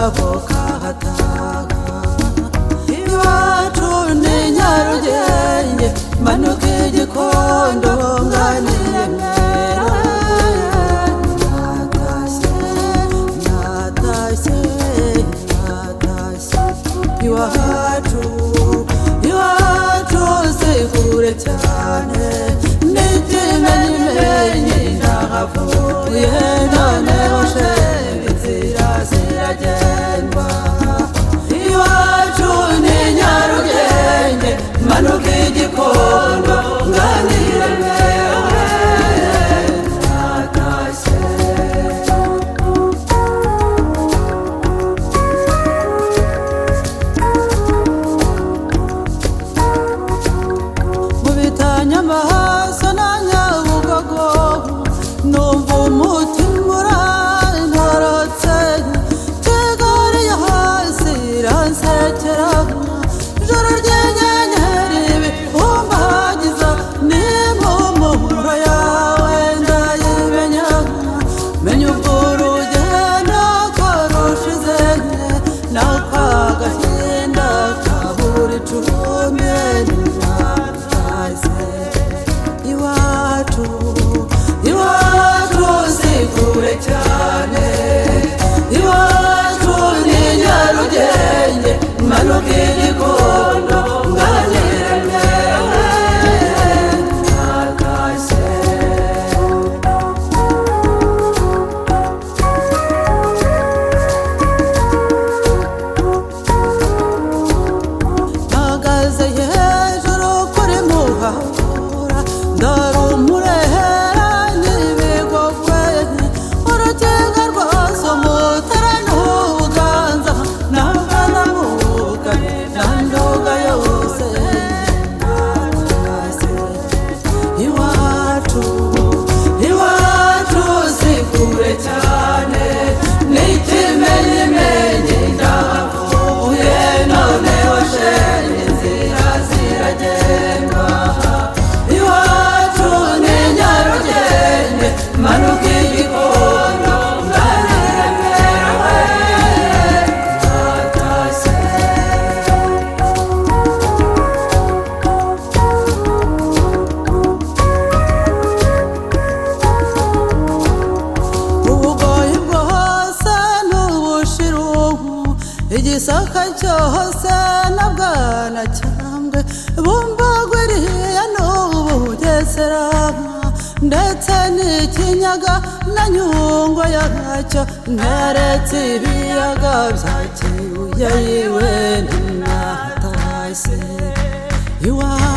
kabo kahataga iwacu ni Nyarugenge manuka igikondo nganire mera natashye iwacu si kure cyane n'ikimenyimenyi ndahavuye noneho shenge inzira ziragendwa iwacu ni Nyarugenge manuka igikondo nganire mera natashye Nyamaso na Nyabugogo numva umutima urantorotse Kigali yo hasi iransekera ijoro ry'inyenyeri ibihumbagiza n'impumuro yawe ndayimenya menya ubwo urugendo ko rushize n'akagahinda kabura icumbi iwacu si kure cyane iwacu ni Nyarugenge manuka igikondo nganire mera natashye mpagaze hejuru kuri Muhabura ndarumurehera n'ibigogwe urukinga rwose umutara n'ubuganza n'abanamuka na ndoga yose iwacu si kure cyane n'ikimenyimenyi ndahavuye noneho shenge inzira ziragendwa iwacu ni Nyarugenge manuka igikondo nganire mera natashye ubugoyi bwose n'ubushiruhu igisaka cyose na Bwanacyambwe Bumbagwiriya n'Ubugesera ndetse n'ikinyaga na Nyungwe yacyo ntaretse ibiyaga bya Kibuye yiwe natashye iwacu